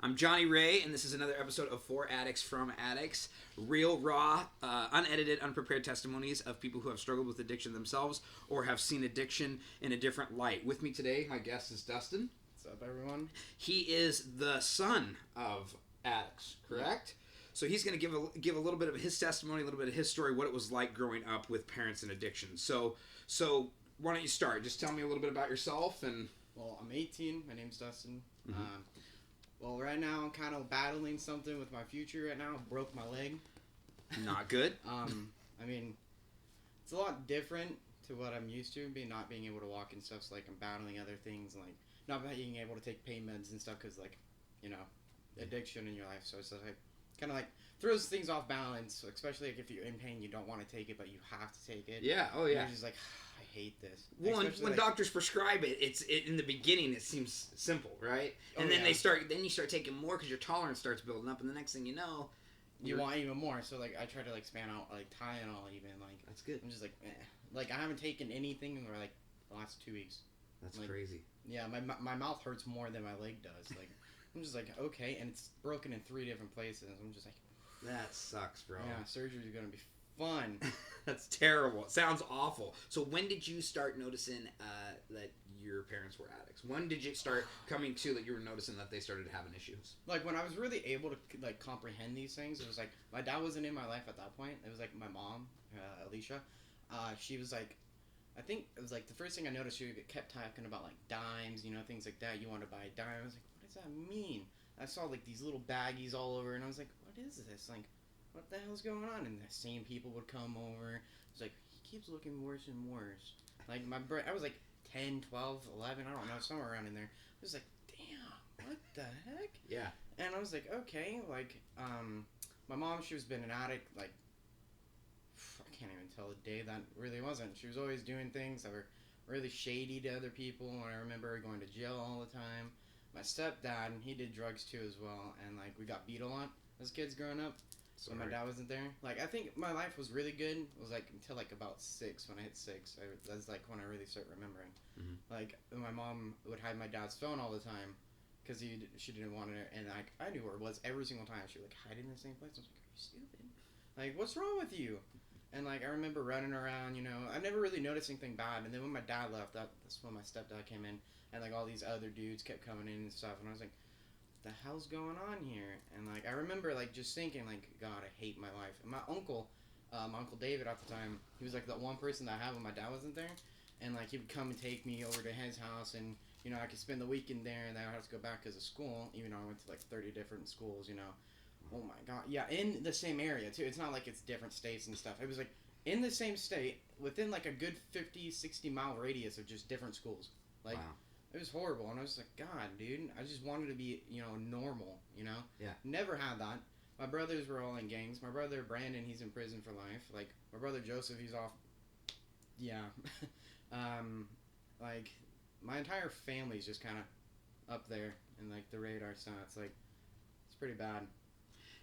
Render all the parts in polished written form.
I'm Johnny Ray, and this is another episode of For Addicts from Addicts. Real, raw, unedited, unprepared testimonies of people who have struggled with addiction themselves or have seen addiction in a different light. With me today, my guest is Dustin. What's up, everyone? He is the son of addicts, correct? So he's going to give a little bit of his testimony, a little bit of his story, what it was like growing up with parents in addiction. So why don't you start? Just tell me a little bit about yourself. And Well, I'm 18. My name's Dustin. Mm-hmm. Well, right now I'm kind of battling something with my future right now. Broke my leg. Not good. I mean, it's a lot different to what I'm used to, not being able to walk and stuff. So, like, I'm battling other things, like not being able to take pain meds and stuff because, like, you know, addiction in your life. So it's like kind of like throws things off balance, especially like if you're in pain, you don't want to take it, but you have to take it. Yeah. Oh, yeah. You're just like, I hate this. Well, Especially when like, doctors prescribe it, in the beginning it seems simple, right? And then you start taking more because your tolerance starts building up, and the next thing you know, you want even more. So like I try to like span out like Tylenol even like that's good. I'm just like like I haven't taken anything in like the last 2 weeks. That's like, crazy. Yeah, my mouth hurts more than my leg does. Like I'm just like okay, and it's broken in 3 different places. I'm just like that sucks, bro. Yeah, surgery's gonna be fun. That's terrible. It sounds awful. So when did you start noticing that your parents were addicts? When did you start coming to that you were noticing that they started having issues? Like when I was really able to like comprehend these things, it was like my dad wasn't in my life at that point. It was like my mom, Alicia. She was like, I think it was like the first thing I noticed. She kept talking about like dimes, you know, things like that. You want to buy a dime? I was like, what does that mean? I saw like these little baggies all over, and I was like, what is this? Like, what the hell's going on? And the same people would come over. It's like, he keeps looking worse and worse. Like, I was like 10, 12, 11, I don't know, somewhere around in there. I was like, damn, what the heck? Yeah. And I was like, okay, like, my mom, she was been an addict, like, I can't even tell a day that really wasn't. She was always doing things that were really shady to other people, and I remember her going to jail all the time. My stepdad, he did drugs too as well, and, like, we got beat a lot as kids growing up. When my dad wasn't there. Like, I think my life was really good. It was, like, until, like, about 6. When I hit 6, that's, like, when I really start remembering. Mm-hmm. Like, my mom would hide my dad's phone all the time because she didn't want it. And, like, I knew where it was every single time. She would, like, hide it in the same place. I was like, are you stupid? Like, what's wrong with you? And, like, I remember running around, you know. I never really noticed anything bad. And then when my dad left, that's when my stepdad came in. And, like, all these other dudes kept coming in and stuff. And I was like, the hell's going on here? And like I remember like just thinking like, God, I hate my life. And my uncle David at the time, he was like the one person that I had when my dad wasn't there, and like he would come and take me over to his house, and you know I could spend the weekend there, and then I would have to go back because of school, even though I went to like 30 different schools, you know. Oh my God, yeah, in the same area too. It's not like it's different states and stuff. It was like in the same state within like a good 50-60 mile radius of just different schools. Like. Wow. It was horrible, and I was like, God, dude, I just wanted to be, you know, normal, you know? Yeah. Never had that. My brothers were all in gangs. My brother, Brandon, he's in prison for life. Like, my brother, Joseph, he's off. Yeah. Like, my entire family's just kind of up there in, like, the radar stats. Like, it's pretty bad.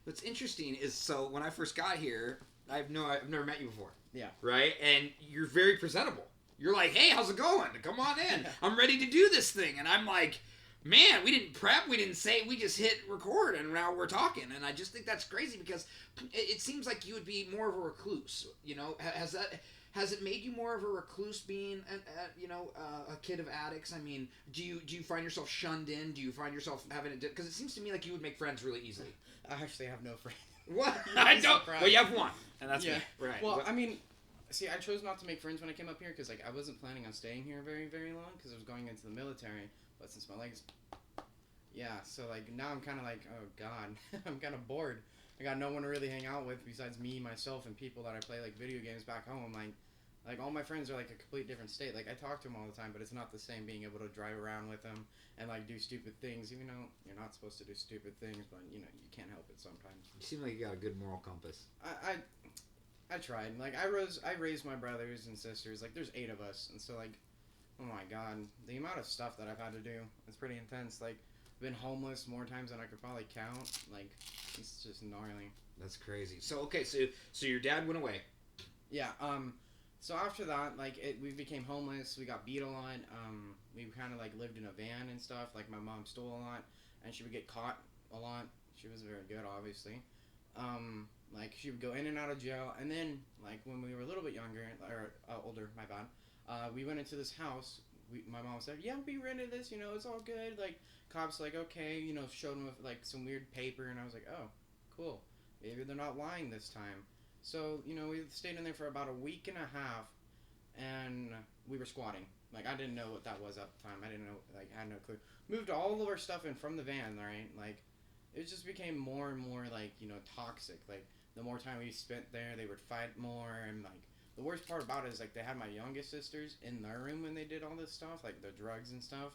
What's interesting is, so, when I first got here, I've never met you before. Yeah. Right? And you're very presentable. You're like, hey, how's it going? Come on in. I'm ready to do this thing. And I'm like, man, we didn't prep. We didn't say. We just hit record, and now we're talking. And I just think that's crazy because it seems like you would be more of a recluse. You know, has it made you more of a recluse being, a kid of addicts? I mean, do you find yourself shunned in? Do you find yourself having it? Because it seems to me like you would make friends really easily. I actually have no friends. What? I don't. Well, you have one, and that's me. Right. Well, I mean. See, I chose not to make friends when I came up here because, like, I wasn't planning on staying here very, very long because I was going into the military. But since my legs... Yeah, so, like, now I'm kind of like, oh, God. I'm kind of bored. I got no one to really hang out with besides me, myself, and people that I play, like, video games back home. Like all my friends are, like, a complete different state. Like, I talk to them all the time, but it's not the same being able to drive around with them and, like, do stupid things, even though you're not supposed to do stupid things, but, you know, you can't help it sometimes. You seem like you got a good moral compass. I tried. Like, I raised my brothers and sisters. Like, there's 8 of us. And so, like, oh my God. The amount of stuff that I've had to do is pretty intense. Like, I've been homeless more times than I could probably count. Like, it's just gnarly. That's crazy. So, okay, so your dad went away. Yeah, so after that, like, we became homeless. We got beat a lot. We kind of, like, lived in a van and stuff. Like, my mom stole a lot. And she would get caught a lot. She was very good, obviously. Like she would go in and out of jail, and then like when we were a little bit younger or older, my bad. We went into this house. My mom said, "Yeah, we rented this. It's all good." Like cops, like okay, showed them with like some weird paper, and I was like, "Oh, cool. Maybe they're not lying this time." So we stayed in there for about a week and a half, and we were squatting. Like I didn't know what that was at the time. I didn't know. Like I had no clue. Moved all of our stuff in from the van. Right, like it just became more and more like toxic. Like the more time we spent there, they would fight more, and like the worst part about it is like they had my youngest sisters in their room when they did all this stuff, like the drugs and stuff,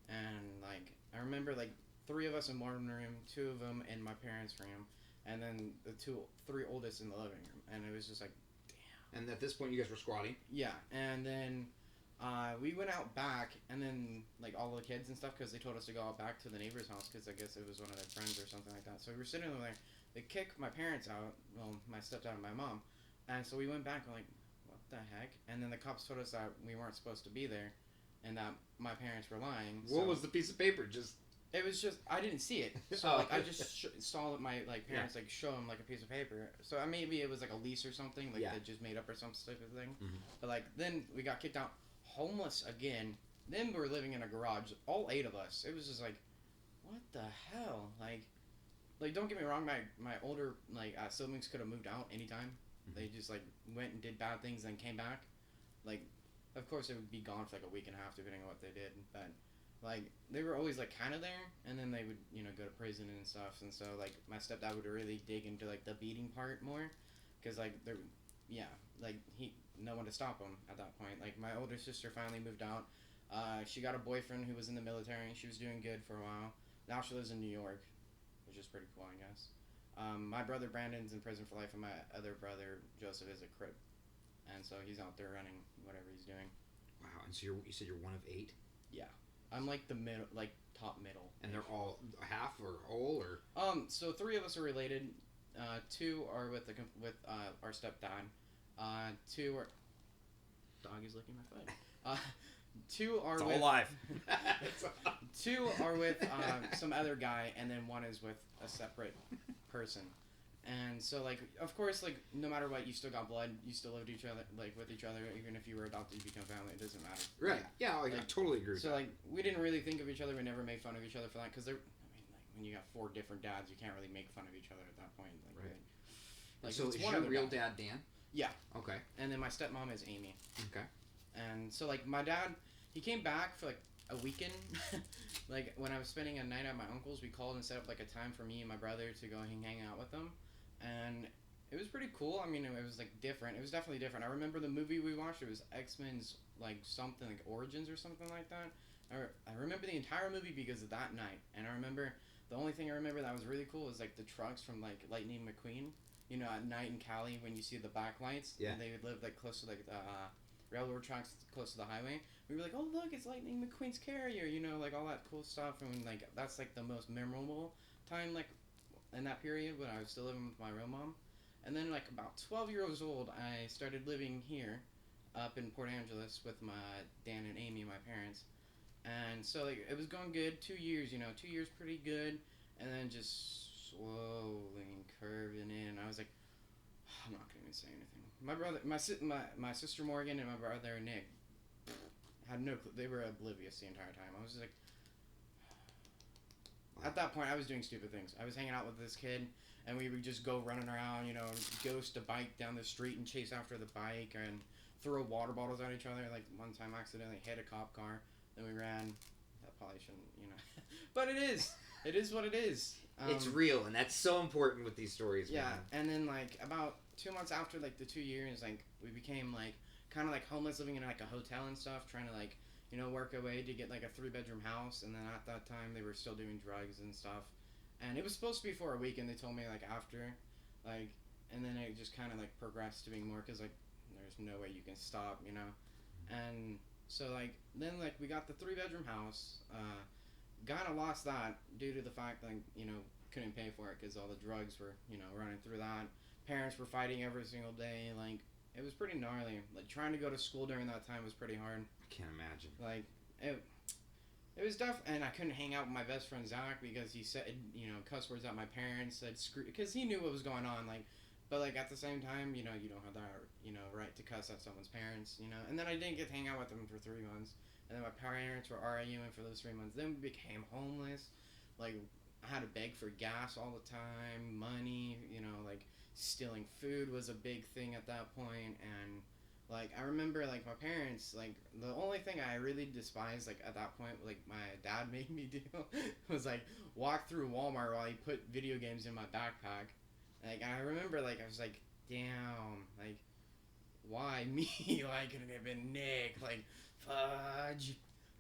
and like I remember like three of us in one room, two of them in my parents' room, and then the three oldest in the living room, and it was just like, damn. And at this point, you guys were squatting. Yeah, and then we went out back, and then like all the kids and stuff, because they told us to go out back to the neighbor's house, because I guess it was one of their friends or something like that. So we were sitting over there. They kicked my parents out, well, my stepdad and my mom, and so we went back. We're like, what the heck? And then the cops told us that we weren't supposed to be there, and that my parents were lying. What was the piece of paper? It was just I didn't see it, so like I just saw that my parents like show them like a piece of paper. So maybe it was like a lease or something, like they just made up or some stupid thing. Mm-hmm. But like then we got kicked out, homeless again. Then we were living in a garage, all 8 of us. It was just like, what the hell? Like don't get me wrong, my older siblings could have moved out anytime. Mm-hmm. They just like went and did bad things and came back. Like, of course they would be gone for like a week and a half depending on what they did, but. Like, they were always, like, kind of there, and then they would, go to prison and stuff, and so, like, my stepdad would really dig into, like, the beating part more, because, like, no one to stop him at that point. Like, my older sister finally moved out. She got a boyfriend who was in the military. She was doing good for a while. Now she lives in New York, which is pretty cool, I guess. My brother Brandon's in prison for life, and my other brother, Joseph, is a Crip, and so he's out there running whatever he's doing. Wow, and so you said you're one of 8? Yeah. I'm like the middle, like top middle. And they're all half or whole, or? So 3 of us are related. 2 are with our stepdad. 2 are. Dog is licking my foot. 2 are it's with. All live. 2 are with some other guy, and then 1 is with a separate person. And so, like, of course, like, no matter what, you still got blood. You still lived with each other. Even if you were adopted, you become family. It doesn't matter. Right. Yeah, I totally agree with that. So, like, we didn't really think of each other. We never made fun of each other for that. Because when you got 4 different dads, you can't really make fun of each other at that point. Like, right. Like, so, is your real dad Dan? Yeah. Okay. And then my stepmom is Amy. Okay. And so, like, my dad, he came back for, like, a weekend. Like, when I was spending a night at my uncle's, we called and set up, like, a time for me and my brother to go hang out with them. And it was pretty cool. I mean, it was, like, different. It was definitely different. I remember the movie we watched. It was X-Men's, like, something, like, Origins or something like that. I remember the entire movie because of that night. And I remember, the only thing I remember that was really cool was, like, the trucks from, like, Lightning McQueen. At night in Cali when you see the backlights. Yeah. And they would live, like, close to, like, the railroad tracks close to the highway. We were like, oh, look, it's Lightning McQueen's carrier. Like, all that cool stuff. And, like, that's, like, the most memorable time, like, in that period when I was still living with my real mom. And then, like, about 12 years old, I started living here up in Port Angeles with my Dan and Amy, my parents. And so, like, it was going good. 2 years, 2 years pretty good. And then just slowly curving in. I was like, I'm not going to even say anything. My brother, my sister Morgan and my brother Nick had no clue. They were oblivious the entire time. I was just like, at that point, I was doing stupid things. I was hanging out with this kid, and we would just go running around, ghost a bike down the street and chase after the bike, and throw water bottles at each other. Like, one time, accidentally hit a cop car. Then we ran. That probably shouldn't, But it is. It is what it is. It's real, and that's so important with these stories. Yeah, man. And then, like, about 2 months after, like, the 2 years, like, we became, like, kind of, like, homeless, living in, like, a hotel and stuff, trying to, like, work away to get, like, a 3-bedroom house, and then at that time, they were still doing drugs and stuff, and it was supposed to be for a week, and they told me, like, after, like, and then it just kind of, like, progressed to being more, because, like, there's no way you can stop, and so, like, then, like, we got the 3-bedroom house, kind of lost that due to the fact that, couldn't pay for it, because all the drugs were, running through that, parents were fighting every single day, like, it was pretty gnarly. Like, trying to go to school during that time was pretty hard. I can't imagine. Like, It was and I couldn't hang out with my best friend Zach because he said, cuss words at my parents, said screw, because he knew what was going on, like, but like at the same time, you don't have that, right to cuss at someone's parents, and then I didn't get to hang out with them for 3 months, and then my parents were RIUing for those 3 months, then we became homeless, like, I had to beg for gas all the time, money, like, stealing food was a big thing at that point, and like, I remember, like, my parents, like, the only thing I really despised, like, at that point, like, my dad made me do was, like, walk through Walmart while he put video games in my backpack. Like, I remember, like, I was like, damn, like, why me? Like, couldn't it have been Nick? Like, fudge.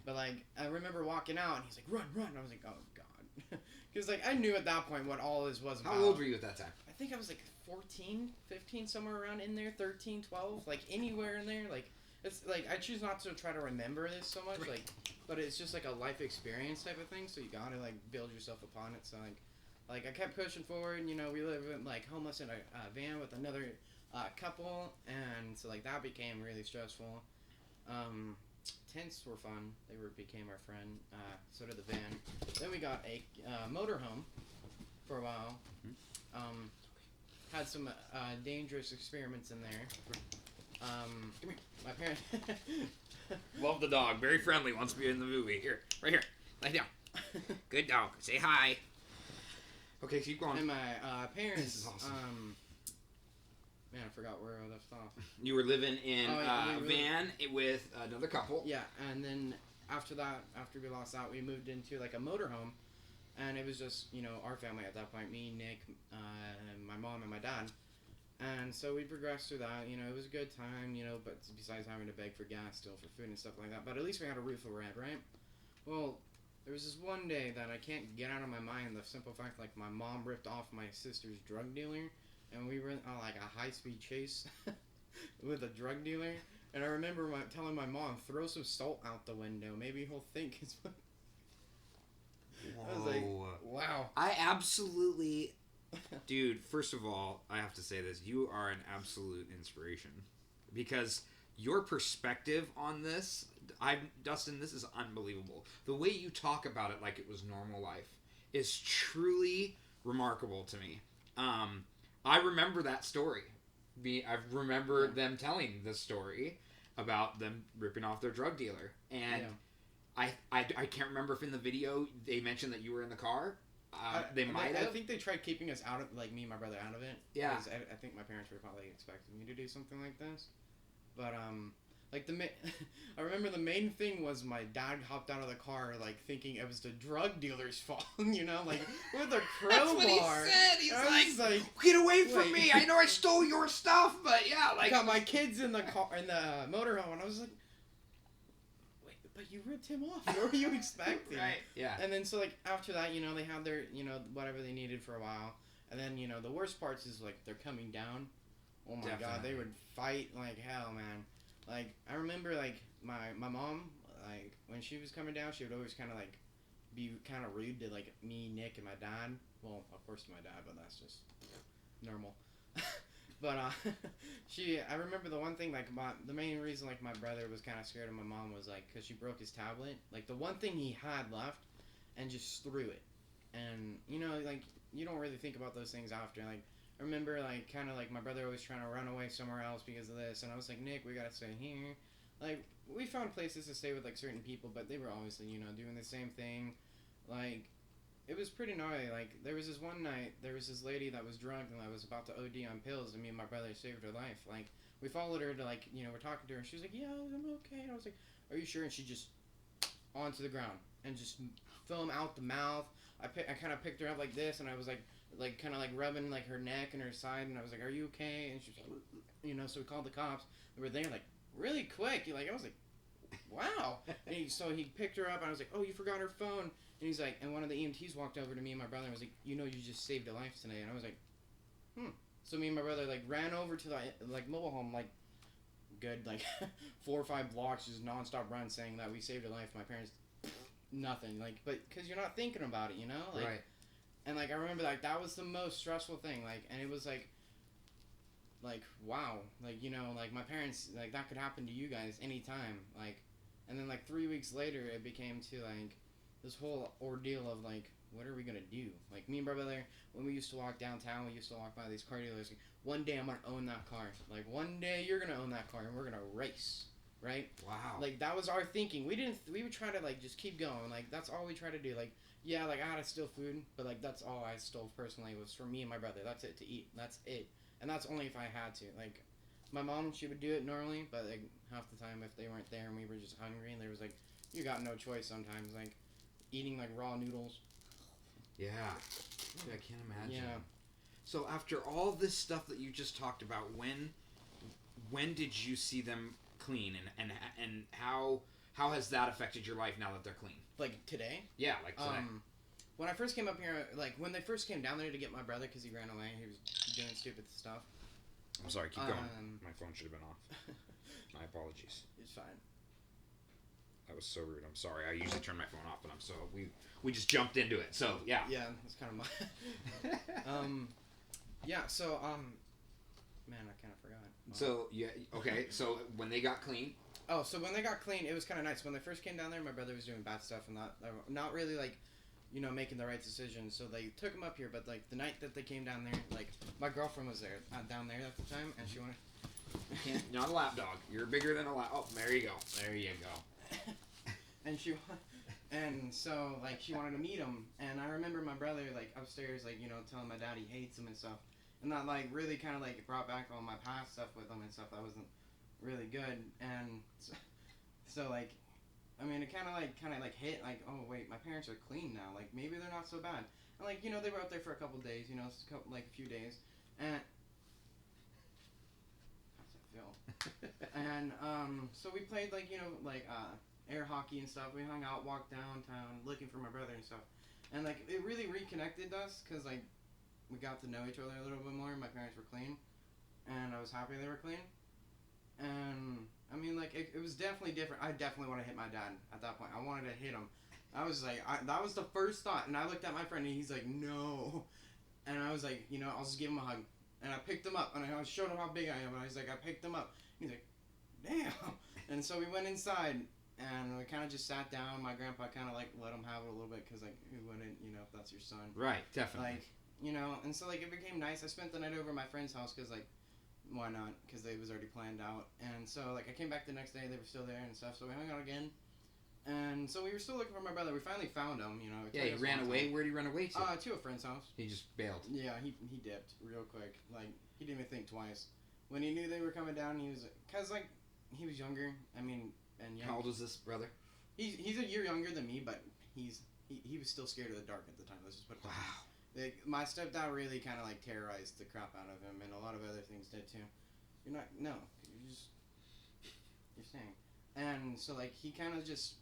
But, like, I remember walking out, and he's like, run, run. I was like, oh, God. Because, like, I knew at that point what all this was about. How old were you at that time? I think I was, like, 14, 15, somewhere around in there, 13, 12, like, anywhere in there. Like, it's, like, I choose not to try to remember this so much, like, but it's just, like, a life experience type of thing, so you gotta, like, build yourself upon it. So, like, I kept pushing forward, we lived, like, homeless in a van with another couple, and so, like, that became really stressful. Tents were fun. They became our friend. So did the van. Then we got a motorhome for a while. Had some dangerous experiments in there. Come here. My parents... Love the dog. Very friendly. Wants to be in the movie. Here. Right here. Lay down. Good dog. Say hi. Okay, keep going. And my parents... This is awesome. Man, I forgot where I left off. You were living in a we van with another couple. Yeah, and then after that, after we lost that, we moved into, like, a motorhome. And it was just, our family at that point. Me, Nick, my mom, and my dad. And so we progressed through that. It was a good time, but besides having to beg for gas still for food and stuff like that. But at least we had a roof over our head, right? Well, there was this one day that I can't get out of my mind. The simple fact, like, my mom ripped off my sister's drug dealer. And we were on, like, a high-speed chase with a drug dealer. And I remember telling my mom, throw some salt out the window. Maybe he'll think it's... I was like, wow. I absolutely... Dude, first of all, I have to say this. You are an absolute inspiration. Because your perspective on this... Dustin, this is unbelievable. The way you talk about it like it was normal life is truly remarkable to me. I remember that story. I remember them telling the story about them ripping off their drug dealer. And... Yeah. I can't remember if in the video they mentioned that you were in the car. They might have. I think they tried keeping us out of, like, me and my brother out of it. Yeah. Because I think my parents were probably expecting me to do something like this. But, like, I remember the main thing was my dad hopped out of the car, like, thinking it was the drug dealer's fault, like, with a crowbar. That's what he said. He's like, get away from me. I know I stole your stuff, but yeah, like. I got my kids in the car, in the motorhome, and I was like, but you ripped him off. What were you expecting? Right. Yeah. And then so, like, after that, they had their, whatever they needed for a while. And then, the worst parts is, like, they're coming down. Oh my God, they would fight like hell, man. Like, I remember, like, my mom, like, when she was coming down, she would always kind of, like, be kind of rude to, like, me, Nick, and my dad. Well, of course to my dad, but that's just normal. But, I remember the one thing, like, the main reason, like, my brother was kind of scared of my mom was, like, because she broke his tablet. Like, the one thing he had left, and just threw it. And, like, you don't really think about those things after. Like, I remember, like, kind of, like, my brother was trying to run away somewhere else because of this. And I was like, Nick, we gotta stay here. Like, we found places to stay with, like, certain people, but they were obviously, doing the same thing. Like... It was pretty gnarly. Like, there was this one night, there was this lady that was drunk and that was about to OD on pills, and me and my brother saved her life. Like, we followed her to, like, we're talking to her, and she was like, yeah, I'm okay. And I was like, are you sure? And she just, onto the ground, and just foam out the mouth. I kind of picked her up like this, and I was like, kind of, like, rubbing, like, her neck and her side, and I was like, are you okay? And she was like, so we called the cops. We were there, like, really quick. Like, I was like, wow. And so he picked her up, and I was like, oh, you forgot her phone. And he's like, and one of the EMTs walked over to me and my brother and was like, you just saved a life today. And I was like, So me and my brother, like, ran over to the, like, mobile home, like, good, like, 4 or 5 blocks, just nonstop run saying that we saved a life. My parents, nothing. Like, but, because you're not thinking about it, Like, right. And, like, I remember, like, that was the most stressful thing. Like, and it was, like, wow. Like, like, my parents, like, that could happen to you guys anytime. Like, And then like 3 weeks later, it became to like this whole ordeal of like, what are we gonna do? Like me and my brother, when we used to walk downtown, we used to walk by these car dealers. Like, one day I'm gonna own that car. Like one day you're gonna own that car, and we're gonna race, right? Wow. Like that was our thinking. We would try to like just keep going. Like that's all we try to do. Like yeah, like I had to steal food, but like that's all I stole personally was for me and my brother. That's it to eat. That's it, and that's only if I had to. Like my mom, she would do it normally, but like half the time if they weren't there and we were just hungry, and there was like you got no choice sometimes. Like eating like raw noodles. Yeah. I can't imagine. Yeah. So after all this stuff that you just talked about, when did you see them clean, and how has that affected your life now that they're clean? Like today? Yeah, like today. When I first came up here, like when they first came down there to get my brother because he ran away, he was doing stupid stuff. I'm sorry, keep going. My phone should have been off. My apologies. It's fine. That was so rude. I'm sorry. I usually turn my phone off, but we just jumped into it. So yeah. Yeah, that's kind of my. Yeah. So man, I kind of forgot. So yeah. Okay. So when they got clean. Oh, so when they got clean, it was kind of nice. When they first came down there, my brother was doing bad stuff and not really like, making the right decisions. So they took him up here, but like the night that they came down there, like my girlfriend was there down there at the time, and she wanted. Not a lap dog. You're bigger than a lap. Oh, there you go. There you go. And so like she wanted to meet him, and I remember my brother like upstairs like telling my dad he hates him and stuff, and that like really kind of like brought back all my past stuff with him and stuff that wasn't really good, and so like I mean it kind of like hit like, oh wait, my parents are clean now, like maybe they're not so bad, and like they were out there for a couple days, like a few days, and how's that feel? And so we played like air hockey and stuff. We hung out, walked downtown, looking for my brother and stuff. And, like, it really reconnected us because, like, we got to know each other a little bit more. My parents were clean, and I was happy they were clean. And, I mean, like, it was definitely different. I definitely want to hit my dad at that point. I wanted to hit him. I was like, that was the first thought. And I looked at my friend, and he's like, no. And I was like, I'll just give him a hug. And I picked him up, and I showed him how big I am. And I was like, I picked him up. He's like, damn. And so we went inside. And we kind of just sat down. My grandpa kind of, like, let him have it a little bit because, like, who wouldn't, if that's your son. Right, definitely. Like, and so, like, it became nice. I spent the night over at my friend's house because, like, why not? Because it was already planned out. And so, like, I came back the next day. They were still there and stuff. So we hung out again. And so we were still looking for my brother. We finally found him, Yeah, he ran away. Where'd he run away to? To a friend's house. He just bailed. Yeah, he dipped real quick. Like, he didn't even think twice. When he knew they were coming down, he was... Because, like, he was younger. I mean... And young. How old is this brother? He's a year younger than me, but he was still scared of the dark at the time. Let's just put it that way. Like, my stepdad really kind of like terrorized the crap out of him, and a lot of other things did too. You're saying. And so like he kind of just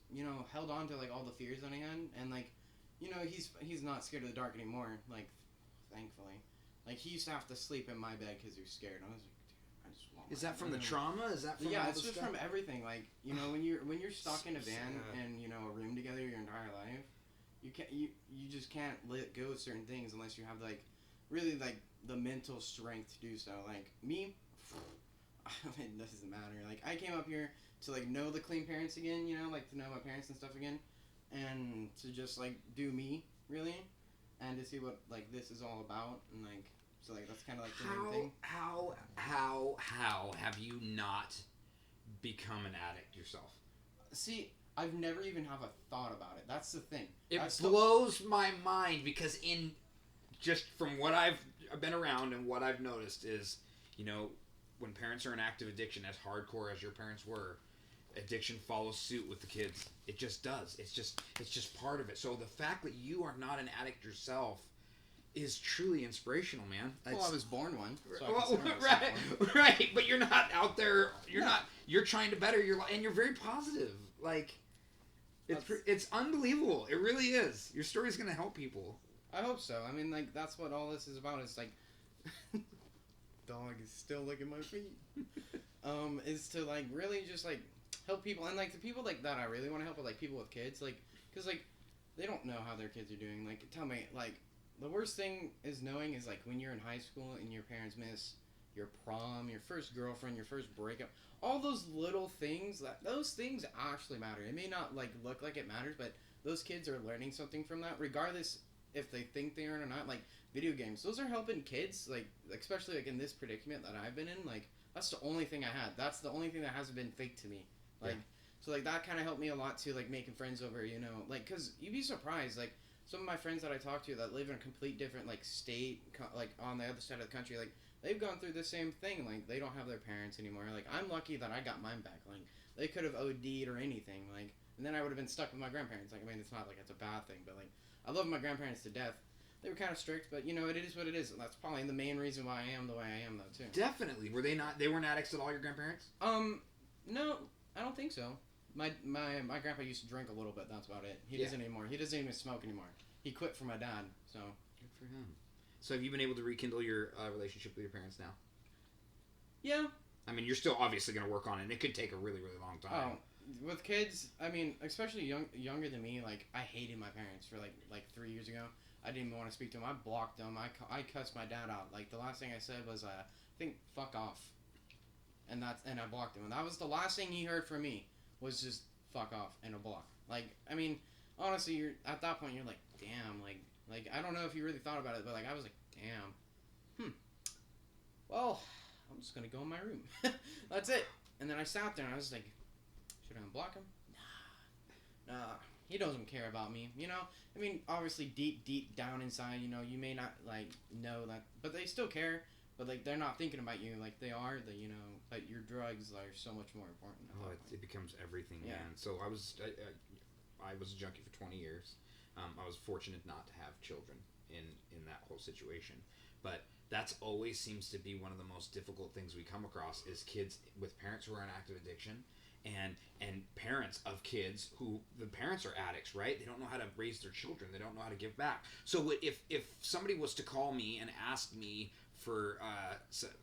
held on to like all the fears that he had, and like he's not scared of the dark anymore. Like thankfully, like he used to have to sleep in my bed because he was scared. I was like. Is that from the trauma? Is that from it's just from everything. Like when you're stuck in a van and a room together your entire life, you just can't let go of certain things unless you have like really like the mental strength to do so. Like me, it doesn't matter. Like I came up here to like know the clean parents again. Like to know my parents and stuff again, and to just like do me really, and to see what like this is all about and like. So like that's kind of like the main thing. How have you not become an addict yourself? See, I've never even have a thought about it. That's the thing. It blows my mind because just from what I've been around and what I've noticed is, when parents are in active addiction, as hardcore as your parents were, addiction follows suit with the kids. It just does. It's just part of it. So the fact that you are not an addict yourself is truly inspirational, man. Well, I was born one. So right. But you're not out there. You're not. You're trying to better your life, and you're very positive. Like, it's unbelievable. It really is. Your story's gonna help people. I hope so. I mean, like that's what all this is about. It's like, dog is still licking my feet. Is to like really just like help people, and like the people like that I really want to help are like people with kids, like because like they don't know how their kids are doing. Like tell me like. The worst thing is knowing is like when you're in high school and your parents miss your prom, your first girlfriend, your first breakup, all those little things, those things actually matter. It may not like look like it matters, but those kids are learning something from that, regardless if they think they are or not. Like video games, those are helping kids, like especially like in this predicament that I've been in. Like that's the only thing I had. That's the only thing that hasn't been fake to me. Like so like that kind of helped me a lot too, like making friends over, you know, like because you'd be surprised, like some of my friends that I talk to that live in a complete different like state, like on the other side of the country, like they've gone through the same thing. Like they don't have their parents anymore. Like I'm lucky that I got mine back. Like they could have OD'd or anything. Like and then I would have been stuck with my grandparents. Like I mean, it's not like it's a bad thing, but like I love my grandparents to death. They were kind of strict, but you know it is what it is. And that's probably the main reason why I am the way I am, though, too. Definitely. Were they not? They weren't addicts at all, your grandparents? No, I don't think so. My grandpa used to drink a little bit. That's about it. He doesn't anymore. He doesn't even smoke anymore. He quit for my dad. So good for him. So have you been able to rekindle your relationship with your parents now? Yeah. I mean, you're still obviously going to work on it. And it could take a really, really long time. Oh, with kids, I mean, especially younger than me. Like I hated my parents for like 3 years ago. I didn't even want to speak to them. I blocked them. I cussed my dad out. Like the last thing I said was, I think fuck off. And I blocked him. And that was the last thing he heard from me was just fuck off and a block. Like I mean, honestly, you're at that point you're like, damn, like I don't know if you really thought about it, but like I was like, damn. Well, I'm just gonna go in my room. That's it. And then I sat there and I was like, should I unblock him? Nah. He doesn't care about me, you know? I mean, obviously deep down inside, you know, you may not, like, know that, but they still care, but, like, they're not thinking about you like they are, you know, but your drugs are so much more important. Oh, it becomes everything, man. So I was a junkie for 20 years. I was fortunate not to have children in that whole situation, but that's always seems to be one of the most difficult things we come across is kids with parents who are in active addiction. And parents of kids who the parents are addicts, right? They don't know how to raise their children. They don't know how to give back. So if somebody was to call me and ask me for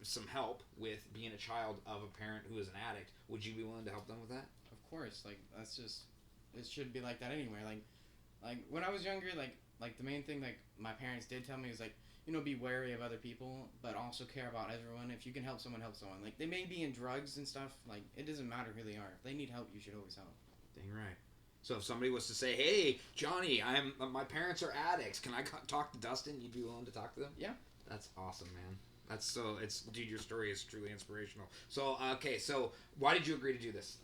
some help with being a child of a parent who is an addict, would you be willing to help them with that? Of course. Like that's just it should be like that anywhere. Like when I was younger, like the main thing like my parents did tell me was like, you know, be wary of other people, but also care about everyone. If you can help someone, help someone. Like, they may be in drugs and stuff. Like, it doesn't matter who they are. If they need help, you should always help. Dang right. So if somebody was to say, hey, Johnny, my parents are addicts. Can I talk to Dustin? You'd be willing to talk to them? Yeah. That's awesome, man. Dude, your story is truly inspirational. So, okay, so why did you agree to do this?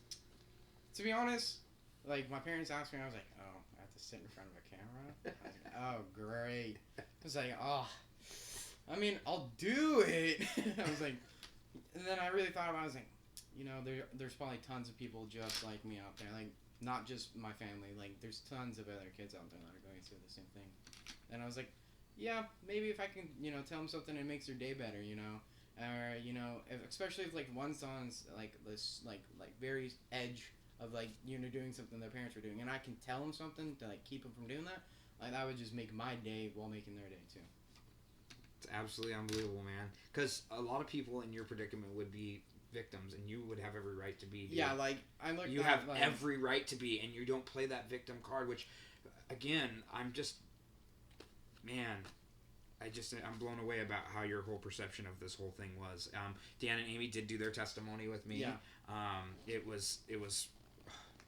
To be honest, like, my parents asked me, I was like, oh, I have to sit in front of a camera? I was like, oh, great. I was like, oh, I mean, I'll do it. I was like, and then I really thought about it. I was like, you know, there's probably tons of people just like me out there. Like, not just my family. Like, there's tons of other kids out there that are going through the same thing. And I was like, yeah, maybe if I can, you know, tell them something that makes their day better, you know. Or, you know, especially if, like, one's on, like, this, like very edge of, like, you know, doing something their parents were doing. And I can tell them something to, like, keep them from doing that. Like, that would just make my day while making their day, too. It's absolutely unbelievable, man. Because a lot of people in your predicament would be victims, and you would have every right to be. Dude. Yeah, like I look. You have every right to be, and you don't play that victim card. Which, again, I'm blown away about how your whole perception of this whole thing was. Dan and Amy did do their testimony with me. Yeah. It was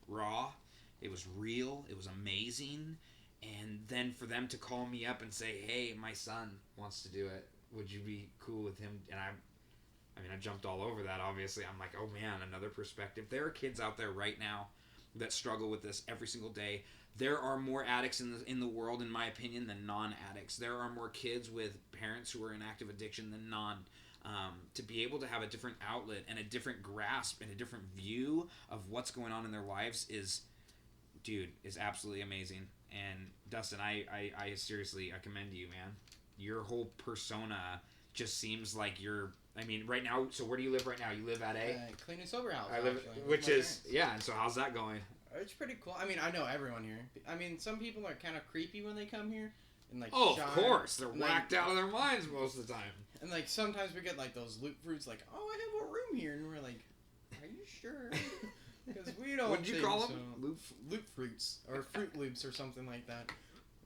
raw. It was real. It was amazing. And then for them to call me up and say, hey, my son wants to do it. Would you be cool with him? And I jumped all over that, obviously. I'm like, oh, man, another perspective. There are kids out there right now that struggle with this every single day. There are more addicts in the world, in my opinion, than non-addicts. There are more kids with parents who are in active addiction than non. To be able to have a different outlet and a different grasp and a different view of what's going on in their lives is absolutely amazing. And Dustin, I seriously, I commend you, man. Your whole persona just seems like right now, so where do you live right now? You live at a? Clean and sober house, which is, yeah, and so how's that going? It's pretty cool. I mean, I know everyone here. I mean, some people are kind of creepy when they come here. And like, oh, shy. Of course. They're whacked out of their minds most of the time. And like, sometimes we get like those loop fruits like, oh, I have a room here. And we're like, are you sure? Because we don't. What'd you call them? Loop fruits or Fruit Loops or something like that.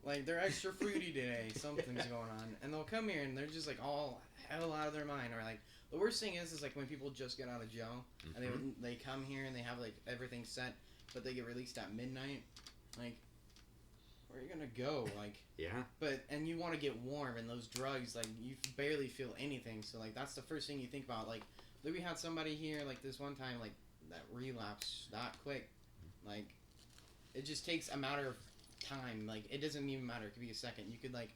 like they're extra fruity today. Something's going on, and they'll come here and they're just like all hell out of their mind. Or like the worst thing is like when people just get out of jail and they come here and they have like everything set, but they get released at midnight. Like, where are you gonna go? Like, yeah. But and you want to get warm, and those drugs, like you barely feel anything. So like that's the first thing you think about. Like we had somebody here like this one time like that relapsed that quick. Like it just takes a matter of time. Like it doesn't even matter. It could be a second. You could like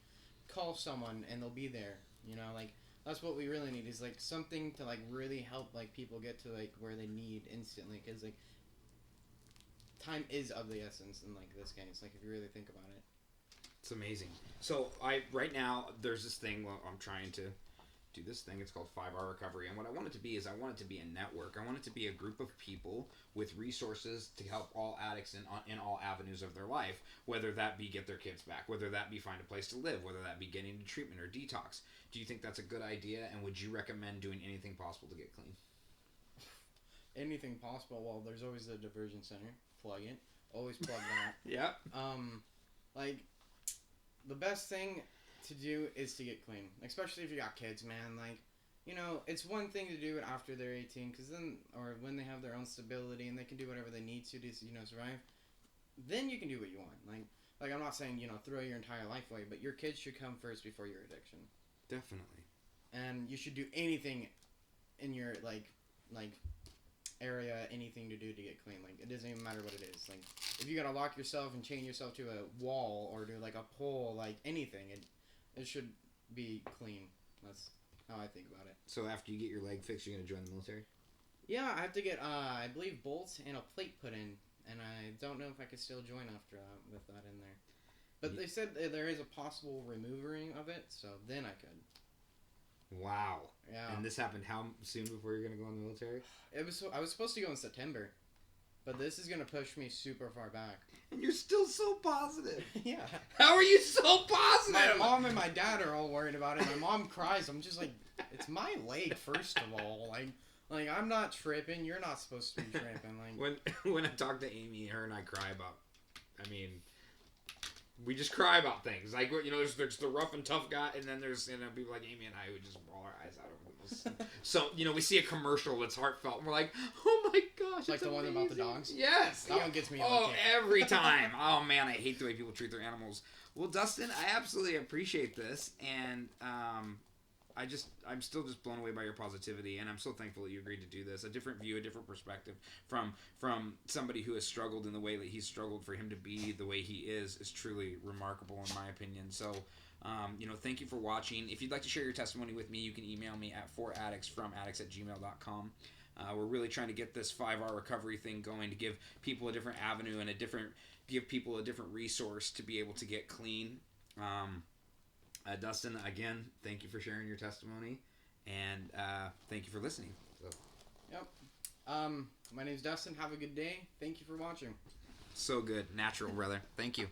call someone and they'll be there. You know, like that's what we really need is like something to like really help like people get to like where they need instantly. Because like time is of the essence in like this case. Like if you really think about it. It's amazing. So right now there's this thing. Well, I'm trying to do this thing. It's called 5-Hour Recovery, and what I want it to be is I want it to be a network. I want it to be a group of people with resources to help all addicts in all avenues of their life, whether that be get their kids back, whether that be find a place to live, whether that be getting into treatment or detox. Do you think that's a good idea, and would you recommend doing anything possible to get clean? Anything possible. Well, there's always the diversion center. Plug it. Always plug that. Yeah. Like the best thing to do is to get clean, especially if you got kids, man. Like, you know, it's one thing to do it after they're 18, because then, or when they have their own stability and they can do whatever they need to survive. Then you can do what you want. Like I'm not saying throw your entire life away, but your kids should come first before your addiction. Definitely. And you should do anything in your like area, anything to do to get clean. Like it doesn't even matter what it is. Like if you gotta lock yourself and chain yourself to a wall or do like a pole, like anything, it should be clean. That's how I think about it. So after you get your leg fixed, you're gonna join the military? Yeah, I have to get I believe bolts and a plate put in, and I don't know if I could still join after that with that in there. But they said there is a possible removing of it, so then I could. Wow. Yeah. And this happened how soon before you're gonna go in the military? I was supposed to go in September, but this is gonna push me super far back. And you're still so positive. Yeah. How are you so positive? My mom and my dad are all worried about it. My mom cries. I'm just like, it's my leg first of all. Like I'm not tripping. You're not supposed to be tripping. Like when I talk to Amy, her and I cry about. I mean. We just cry about things. Like, there's the rough and tough guy, and then there's, people like Amy and I who just roll our eyes out over this. So, we see a commercial that's heartfelt, and we're like, oh my gosh, like the amazing. one about the dogs? Yes. That one gets me. Oh, every time. Oh, man, I hate the way people treat their animals. Well, Dustin, I absolutely appreciate this, and I'm still just blown away by your positivity, and I'm so thankful that you agreed to do this. A different view, a different perspective from somebody who has struggled in the way that he's struggled. For him to be the way he is truly remarkable, in my opinion. So, thank you for watching. If you'd like to share your testimony with me, you can email me at 4addictsfromaddicts@gmail.com. We're really trying to get this 5-hour recovery thing going to give people a different avenue and give people a different resource to be able to get clean. Dustin, again, thank you for sharing your testimony, and thank you for listening. So. Yep. My name's Dustin. Have a good day. Thank you for watching. So good. Natural, brother. Thank you.